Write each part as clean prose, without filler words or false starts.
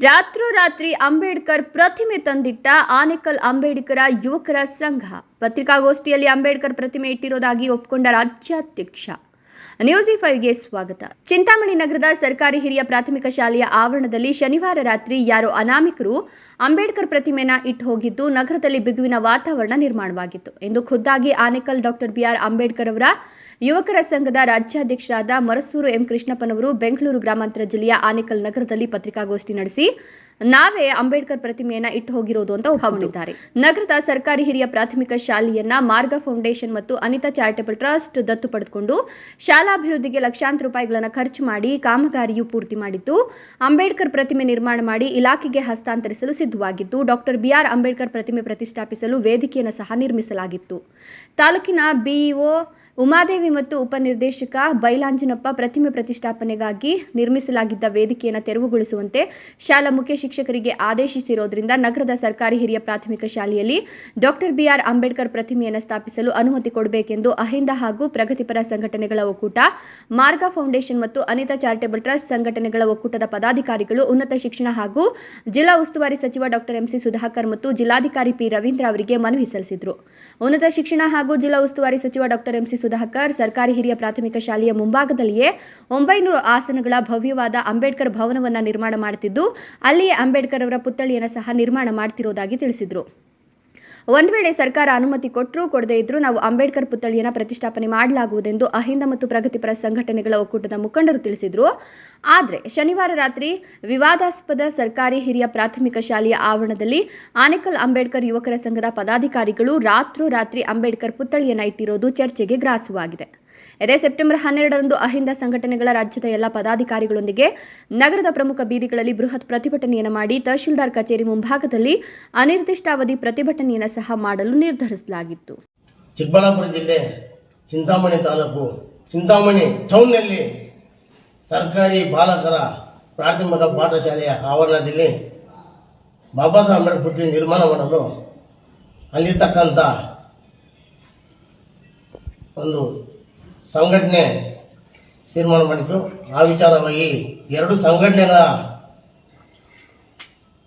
ರಾತ್ರೋರಾತ್ರಿ ಅಂಬೇಡ್ಕರ್ ಪ್ರತಿಮೆ ತಂದಿಟ್ಟ ಆನೇಕಲ್ ಅಂಬೇಡ್ಕರ ಯುವಕರ ಸಂಘ. ಪತ್ರಿಕಾಗೋಷ್ಠಿಯಲ್ಲಿ ಅಂಬೇಡ್ಕರ್ ಪ್ರತಿಮೆ ಇಟ್ಟಿರೋದಾಗಿ ಒಪ್ಪಿಕೊಂಡ ರಾಜ್ಯಾಧ್ಯಕ್ಷ. ನ್ಯೂಸ್5ಗೆ ಸ್ವಾಗತ. ಚಿಂತಾಮಣಿ ನಗರದ ಸರ್ಕಾರಿ ಹಿರಿಯ ಪ್ರಾಥಮಿಕ ಶಾಲೆಯ ಆವರಣದಲ್ಲಿ ಶನಿವಾರ ರಾತ್ರಿ ಯಾರೋ ಅನಾಮಿಕರು ಅಂಬೇಡ್ಕರ್ ಪ್ರತಿಮೆನ ಇಟ್ಟು ಹೋಗಿದ್ದು ನಗರದಲ್ಲಿ ಬಿಗುವಿನ ವಾತಾವರಣ ನಿರ್ಮಾಣವಾಗಿತ್ತು ಎಂದು ಖುದ್ದಾಗಿ ಆನೇಕಲ್ ಡಾಕ್ಟರ್ BR ಅಂಬೇಡ್ಕರ್ ಅವರ ಯುವಕರ ಸಂಘದ ರಾಜ್ಯಾಧ್ಯಕ್ಷರಾದ ಮರಸೂರು ಎಂ ಕೃಷ್ಣಪ್ಪನವರು ಬೆಂಗಳೂರು ಗ್ರಾಮಾಂತರ ಜಿಲ್ಲೆಯ ಆನೇಕಲ್ ನಗರದಲ್ಲಿ ಪತ್ರಿಕಾಗೋಷ್ಠಿ ನಡೆಸಿ ನಾವೇ ಅಂಬೇಡ್ಕರ್ ಪ್ರತಿಮೆಯನ್ನ ಇಟ್ಟು ಹೋಗಿರೋದು ಅಂತ ಒಪ್ಪಿಕೊಂಡಿದ್ದಾರೆ. ನಗರದ ಸರ್ಕಾರಿ ಹಿರಿಯ ಪ್ರಾಥಮಿಕ ಶಾಲೆಯನ್ನ ಮಾರ್ಗ ಫೌಂಡೇಶನ್ ಮತ್ತು ಅನಿತಾ ಚಾರಿಟಬಲ್ ಟ್ರಸ್ಟ್ ದತ್ತು ಪಡೆದುಕೊಂಡು ಶಾಲಾಭಿವೃದ್ಧಿಗೆ ಲಕ್ಷಾಂತರ ರೂಪಾಯಿಗಳನ್ನು ಖರ್ಚು ಮಾಡಿ ಕಾಮಗಾರಿಯು ಪೂರ್ತಿ ಮಾಡಿದ್ದು ಅಂಬೇಡ್ಕರ್ ಪ್ರತಿಮೆ ನಿರ್ಮಾಣ ಮಾಡಿ ಇಲಾಖೆಗೆ ಹಸ್ತಾಂತರಿಸಲು ಸಿದ್ಧವಾಗಿದ್ದು ಡಾಕ್ಟರ್ BR ಅಂಬೇಡ್ಕರ್ ಪ್ರತಿಮೆ ಪ್ರತಿಷ್ಠಾಪಿಸಲು ವೇದಿಕೆಯನ್ನು ಸಹ ನಿರ್ಮಿಸಲಾಗಿತ್ತು. ತಾಲೂಕಿನ BEO ಉಮಾದೇವಿ ಮತ್ತು ಉಪನಿರ್ದೇಶಕ ಬೈಲಾಂಜನಪ್ಪ ಪ್ರತಿಮೆ ಪ್ರತಿಷ್ಠಾಪನೆಗಾಗಿ ನಿರ್ಮಿಸಲಾಗಿದ್ದ ವೇದಿಕೆಯನ್ನು ತೆರವುಗೊಳಿಸುವಂತೆ ಶಾಲಾ ಮುಖ್ಯ ಶಿಕ್ಷಕರಿಗೆ ಆದೇಶಿಸಿರೋದ್ರಿಂದ ನಗರದ ಸರ್ಕಾರಿ ಹಿರಿಯ ಪ್ರಾಥಮಿಕ ಶಾಲೆಯಲ್ಲಿ ಡಾಕ್ಟರ್ BR ಅಂಬೇಡ್ಕರ್ ಪ್ರತಿಮೆಯನ್ನು ಸ್ಥಾಪಿಸಲು ಅನುಮತಿ ಕೊಡಬೇಕೆಂದು ಅಹಿಂದ ಹಾಗೂ ಪ್ರಗತಿಪರ ಸಂಘಟನೆಗಳ ಒಕ್ಕೂಟ, ಮಾರ್ಗ ಫೌಂಡೇಶನ್ ಮತ್ತು ಅನಿತಾ ಚಾರಿಟಬಲ್ ಟ್ರಸ್ಟ್ ಸಂಘಟನೆಗಳ ಒಕ್ಕೂಟದ ಪದಾಧಿಕಾರಿಗಳು ಉನ್ನತ ಶಿಕ್ಷಣ ಹಾಗೂ ಜಿಲ್ಲಾ ಉಸ್ತುವಾರಿ ಸಚಿವ ಡಾಕ್ಟರ್ MC ಸುಧಾಕರ್ ಮತ್ತು ಜಿಲ್ಲಾಧಿಕಾರಿ P ರವೀಂದ್ರ ಅವರಿಗೆ ಮನವಿ ಸಲ್ಲಿಸಿದರು. ಉನ್ನತ ಶಿಕ್ಷಣ ಹಾಗೂ ಜಿಲ್ಲಾ ಉಸ್ತುವಾರಿ ಸಚಿವ ಡಾಕ್ಟರ್ MC ಸುಧಾಕರ್ ಸರ್ಕಾರಿ ಹಿರಿಯ ಪ್ರಾಥಮಿಕ ಶಾಲೆಯ ಮುಂಭಾಗದಲ್ಲಿಯೇ 900 ಆಸನಗಳ ಭವ್ಯವಾದ ಅಂಬೇಡ್ಕರ್ ಭವನವನ್ನು ನಿರ್ಮಾಣ ಮಾಡುತ್ತಿದ್ದು ಅಲ್ಲಿಯೇ ಅಂಬೇಡ್ಕರ್ ಅವರ ಪುತ್ಥಳಿಯನ್ನು ಸಹ ನಿರ್ಮಾಣ ಮಾಡುತ್ತಿರುವುದಾಗಿ ತಿಳಿಸಿದರು. ಒಂದು ವೇಳೆ ಸರ್ಕಾರ ಅನುಮತಿ ಕೊಟ್ಟರೂ ಕೊಡದೇ ಇದ್ರೂ ನಾವು ಅಂಬೇಡ್ಕರ್ ಪುತ್ಥಳಿಯನ್ನು ಪ್ರತಿಷ್ಠಾಪನೆ ಮಾಡಲಾಗುವುದೆಂದು ಅಹಿಂದ ಮತ್ತು ಪ್ರಗತಿಪರ ಸಂಘಟನೆಗಳ ಒಕ್ಕೂಟದ ಮುಖಂಡರು ತಿಳಿಸಿದರು. ಆದರೆ ಶನಿವಾರ ರಾತ್ರಿ ವಿವಾದಾಸ್ಪದ ಸರ್ಕಾರಿ ಹಿರಿಯ ಪ್ರಾಥಮಿಕ ಶಾಲೆಯ ಆವರಣದಲ್ಲಿ ಆನೇಕಲ್ ಅಂಬೇಡ್ಕರ್ ಯುವಕರ ಸಂಘದ ಪದಾಧಿಕಾರಿಗಳು ರಾತ್ರೋರಾತ್ರಿ ಅಂಬೇಡ್ಕರ್ ಪುತ್ಥಳಿಯನ್ನು ಇಟ್ಟಿರೋದು ಚರ್ಚೆಗೆ ಗ್ರಾಸವಾಗಿದೆ. ಇದೇ ಸೆಪ್ಟೆಂಬರ್ 12ರಂದು ಅಹಿಂದ ಸಂಘಟನೆಗಳ ರಾಜ್ಯದ ಎಲ್ಲ ಪದಾಧಿಕಾರಿಗಳೊಂದಿಗೆ ನಗರದ ಪ್ರಮುಖ ಬೀದಿಗಳಲ್ಲಿ ಬೃಹತ್ ಪ್ರತಿಭಟನೆಯನ್ನು ಮಾಡಿ ತಹಶೀಲ್ದಾರ್ ಕಚೇರಿ ಮುಂಭಾಗದಲ್ಲಿ ಅನಿರ್ದಿಷ್ಟಾವಧಿ ಪ್ರತಿಭಟನೆಯನ್ನು ಸಹ ಮಾಡಲು ನಿರ್ಧರಿಸಲಾಗಿತ್ತು. ಚಿಕ್ಕಬಳ್ಳಾಪುರ ಜಿಲ್ಲೆ ಚಿಂತಾಮಣಿ ತಾಲೂಕು ಚಿಂತಾಮಣಿ ಟೌನ್ನಲ್ಲಿ ಸರ್ಕಾರಿ ಬಾಲಕರ ಪ್ರಾಥಮಿಕ ಪಾಠಶಾಲೆಯ ಆವರಣದಲ್ಲಿ ಬಾಬಾ ಸಾಹೇಬ್ ಅಂಬೇಡ್ಕರ್ ಪುತ್ಥಳಿ ನಿರ್ಮಾಣ ಮಾಡಲು ಅಲ್ಲಿರ್ತಕ್ಕಂಥ ಒಂದು ಸಂಘಟನೆ ತೀರ್ಮಾನ ಮಾಡಿತು. ಆ ವಿಚಾರವಾಗಿ ಎರಡು ಸಂಘಟನೆಗಳ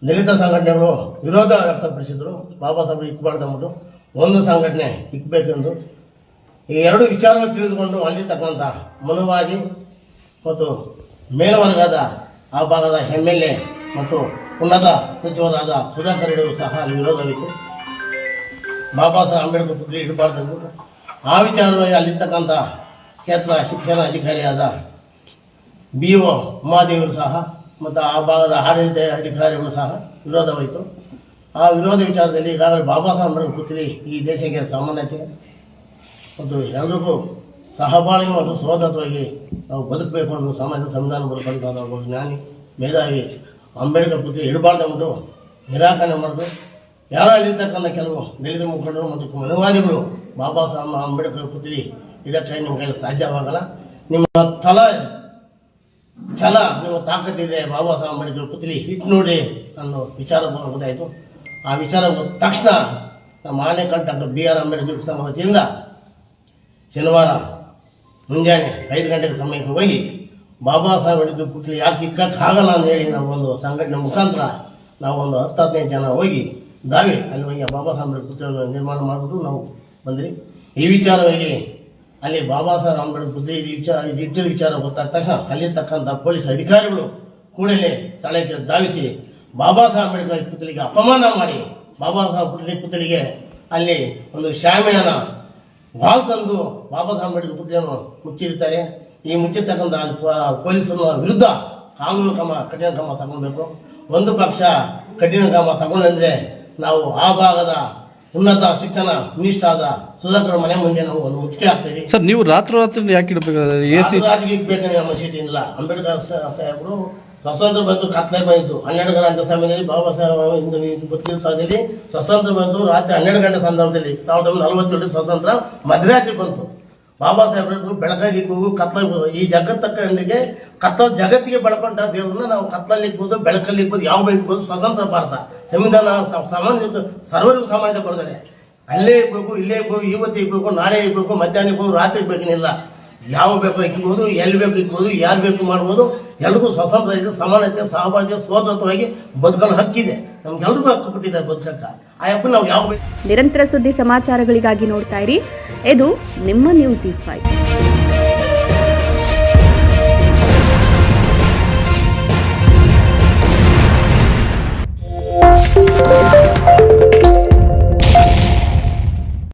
ದಲಿತ ಸಂಘಟನೆಗಳು ವಿರೋಧ ವ್ಯಕ್ತಪಡಿಸಿದರು. ಬಾಬಾ ಸಾಹೇಬ್ ಇಕ್ಕಬಾರ್ದು ಅಂದ್ಬಿಟ್ಟು ಒಂದು ಸಂಘಟನೆ ಇಕ್ಕಬೇಕೆಂದು ಈ ಎರಡು ವಿಚಾರಗಳು ತಿಳಿದುಕೊಂಡು ಅಲ್ಲಿರ್ತಕ್ಕಂಥ ಮನುವಾದಿ ಮತ್ತು ಮೇಲ್ವರ್ಗದ ಆ ಭಾಗದ MLA ಮತ್ತು ಉನ್ನತ ಸಚಿವರಾದ ಸುಧಾಕರ್ ರೆಡ್ಡಿ ಸಹ ಅಲ್ಲಿ ವಿರೋಧವಿತ್ತು. ಬಾಬಾ ಸಾಹೇಬ್ ಅಂಬೇಡ್ಕರ್ ಪುತ್ಥಳಿ ಇಡಬಾರ್ದು ಅಂದ್ಬಿಟ್ಟು ಆ ವಿಚಾರವಾಗಿ ಅಲ್ಲಿರ್ತಕ್ಕಂಥ ಕ್ಷೇತ್ರ ಶಿಕ್ಷಣ ಅಧಿಕಾರಿಯಾದ BO ಉಮಾದೇವರು ಸಹ ಮತ್ತು ಆ ಭಾಗದ ಆಡಳಿತ ಅಧಿಕಾರಿಗಳು ಸಹ ವಿರೋಧವಾಯಿತು. ಆ ವಿರೋಧ ವಿಚಾರದಲ್ಲಿ ಈಗಾಗಲೇ ಬಾಬಾ ಸಾಹೇಬ್ ಅಂಬೇಡ್ಕರ್ ಪುತ್ಥಳಿ ಈ ದೇಶಕ್ಕೆ ಸಮಾನತೆ ಮತ್ತು ಎಲ್ಲರಿಗೂ ಸಹಬಾಳ್ವೆ ಮತ್ತು ಸಹೋದರವಾಗಿ ನಾವು ಬದುಕಬೇಕು ಅನ್ನೋ ಸಮಾಜ ಸಂವಿಧಾನ ಬದುಕಂತ ಒಬ್ಬ ಜ್ಞಾನಿ ಮೇಧಾವಿ ಅಂಬೇಡ್ಕರ್ ಪುತ್ಥಳಿ ಇಡಬಾರ್ದು ಅಂದ್ಬಿಟ್ಟು ನಿರಾಕರಣೆ ಮಾಡಿದ್ರು. ಯಾರೋ ಅಲ್ಲಿರ್ತಕ್ಕಂಥ ಕೆಲವು ದಲಿತ ಮುಖಂಡರು ಮತ್ತು ಮನುವಾದಿಗಳು ಬಾಬಾ ಸಾಹೇಬ್ ಅಂಬೇಡ್ಕರ್ ಪುತ್ಥಳಿ ಇದಕ್ಕೆ ನಿಮ್ಮ ಕೈಯಲ್ಲಿ ಸಾಧ್ಯವಾಗಲ್ಲ, ನಿಮ್ಮ ಛಲ ನಿಮ್ಮ ತಾಕತ್ತಿದೆ, ಬಾಬಾ ಸಾಹೇಬ್ ಅಂಬೇಡ್ಕರ್ ಪುತ್ಥಳಿ ಇಟ್ಟು ನೋಡಿ ಅನ್ನೋ ವಿಚಾರ ಗೊತ್ತಾಯಿತು. ಆ ವಿಚಾರ ತಕ್ಷಣ ನಮ್ಮ ಆನೇಕಲ್ ಡಾಕ್ಟರ್ BR ಅಂಬೇಡ್ಕರ್ ಸಂಘ ವತಿಯಿಂದ ಶನಿವಾರ ಮುಂಜಾನೆ 5 ಗಂಟೆಗೆ ಸಮಯಕ್ಕೆ ಹೋಗಿ ಬಾಬಾ ಸಾಹೇಬ್ ಅಂಬೇಡ್ಕರ್ ಪುತ್ಥಳಿ ಯಾಕೆ ಇಕ್ಕಾಗಲ್ಲ ಅಂತ ಹೇಳಿ ನಾವು ಒಂದು ಸಂಘಟನೆ ಮುಖಾಂತರ ನಾವು ಒಂದು 10-15 ಜನ ಹೋಗಿ ಅಲ್ಲಿ ಹೋಗಿ ಬಾಬಾ ಸಾಹೇಬ್ ಅಂಬೇಡ್ಕರ್ ಪುತ್ಥಳಿಯನ್ನು ನಿರ್ಮಾಣ ಮಾಡಿಬಿಟ್ಟು ನಾವು ಬಂದ್ರಿ. ಈ ವಿಚಾರವಾಗಿ ಅಲ್ಲಿ ಬಾಬಾ ಸಾಹೇಬ್ ಅಂಬೇಡ್ಕರ್ ಪುತ್ಥಳಿ ಇಟ್ಟಿರೋ ವಿಚಾರ ಗೊತ್ತಾದ ತಕ್ಷಣ ಅಲ್ಲಿರ್ತಕ್ಕಂಥ ಪೊಲೀಸ್ ಅಧಿಕಾರಿಗಳು ಕೂಡಲೇ ಸ್ಥಳಕ್ಕೆ ಧಾವಿಸಿ ಬಾಬಾ ಸಾಹೇಬ್ ಅಂಬೇಡ್ಕರ್ ಪುತ್ಥಳಿಗೆ ಅಪಮಾನ ಮಾಡಿ ಬಾಬಾ ಸಾಹೇಬ್ ಪುತ್ಥಳಿಗೆ ಅಲ್ಲಿ ಒಂದು ಶಾಮಿಯಾನ ವಾಲ್ ತಂದು ಬಾಬಾ ಸಾಹೇಬ್ ಅಂಬೇಡ್ಕರ್ ಪುತ್ಥಳಿಯನ್ನು ಮುಚ್ಚಿರ್ತಾರೆ. ಈ ಮುಚ್ಚಿರ್ತಕ್ಕಂಥ ಪೊಲೀಸರ ವಿರುದ್ಧ ಕಾನೂನು ಕಠಿಣ ಕ್ರಮ ತಗೊಳ್ಬೇಕು. ಒಂದು ಪಕ್ಷ ಕಠಿಣ ಕ್ರಮ ತಗೊಂಡ್ರೆ ನಾವು ಆ ಭಾಗದ ಉನ್ನತ ಶಿಕ್ಷಣ ಮಿನಿಸ್ಟರ್ ಆದ ಸುಧಾಕರ್ ಮನೆ ಮುಂದೆ ನಾವು ಒಂದು ಮುಚ್ಚಿಗೆ ಹಾಕ್ತೀವಿ. ಸರ್, ನೀವು ರಾತ್ರಿ ಯಾಕೆ ರಾತ್ರಿಗೆ ಇಕ್ಬೇಕಂದ್ರೆ ನಮ್ಮ ಸಿಟಿ ಇಲ್ಲ. ಅಂಬೇಡ್ಕರ್ ಸಾಹೇಬರು ಸ್ವತಂತ್ರ ಬಂತು, ಕತ್ಲೆ ಬಂತು 12 ಗಂಟೆ ಸಮಯದಲ್ಲಿ ಬಾಬಾ ಸಾಹೇಬ್ ಬದುಕಿದ ಸ್ಥಳದಲ್ಲಿ ಸ್ವತಂತ್ರ ಬಂತು. ರಾತ್ರಿ 12 ಗಂಟೆ ಸಂದರ್ಭದಲ್ಲಿ 1947 ಸ್ವತಂತ್ರ ಮಧ್ಯರಾತ್ರಿ ಬಂತು. ಬಾಬಾ ಸಾಹೇಬರು ಬೆಳಕಾಗಿ ಇಕ್ಬೋದು, ಕತ್ಲಾಗಿ ಈ ಜಗತ್ತಕ್ಕೆ ಜಗತ್ತಿಗೆ ಬೆಳ್ಕೊಂಡ ದೇವ್ರನ್ನ ನಾವು ಕತ್ಲಲ್ಲಿ ಇಕ್ಬೋದು, ಬೆಳಕಲ್ಲಿ ಇಕ್ಬೋದು, ಯಾವ ಇಕ್ಬೋದು. ಸ್ವತಂತ್ರ ಭಾರತ ಸಂವಿಧಾನ ಸಾಮಾನ್ಯ ಸರ್ವರಿಗೂ ಸಾಮಾನ್ಯತೆ ಬರೆದರೆ ಅಲ್ಲೇ ಇರ್ಬೇಕು, ಇಲ್ಲೇ ಇರ್ಬೇಕು, ಇವತ್ತು ಇರ್ಬೇಕು, ನಾಳೆ ಇರ್ಬೇಕು, ಮಧ್ಯಾಹ್ನ ಇರ್ಬೇಕು, ರಾತ್ರಿ ಇರ್ಬೇಕೇನಿಲ್ಲ. ಯಾವ ಬೇಕೋ ಇಕ್ಬೋದು, ಎಲ್ಲಿ ಬೇಕು ಇಕ್ಬೋದು, ಯಾರು ಬೇಕು ಮಾಡ್ಬೋದು. ಎಲ್ರಿಗೂ ಸ್ವತಂತ್ರ ಇದೆ, ಸಮಾನತೆ, ಸಹಬಾಳ್ವೆ, ಸ್ವತಂತ್ರವಾಗಿ ಬದುಕಲು ಹಕ್ಕಿದೆ. ನಮ್ಗೆಲ್ರಿಗೂ ಹಕ್ಕು ಕೊಟ್ಟಿದ್ದಾರೆ ಬದುಕಕ್ಕ. ಆ ಹಕ್ಕು ನಾವು ಯಾವ ಬೇಕು. ನಿರಂತರ ಸುದ್ದಿ ಸಮಾಚಾರಗಳಿಗಾಗಿ ನೋಡ್ತಾ ಇರಿ, ಇದು ನಿಮ್ಮ ನ್ಯೂಸ್ E5.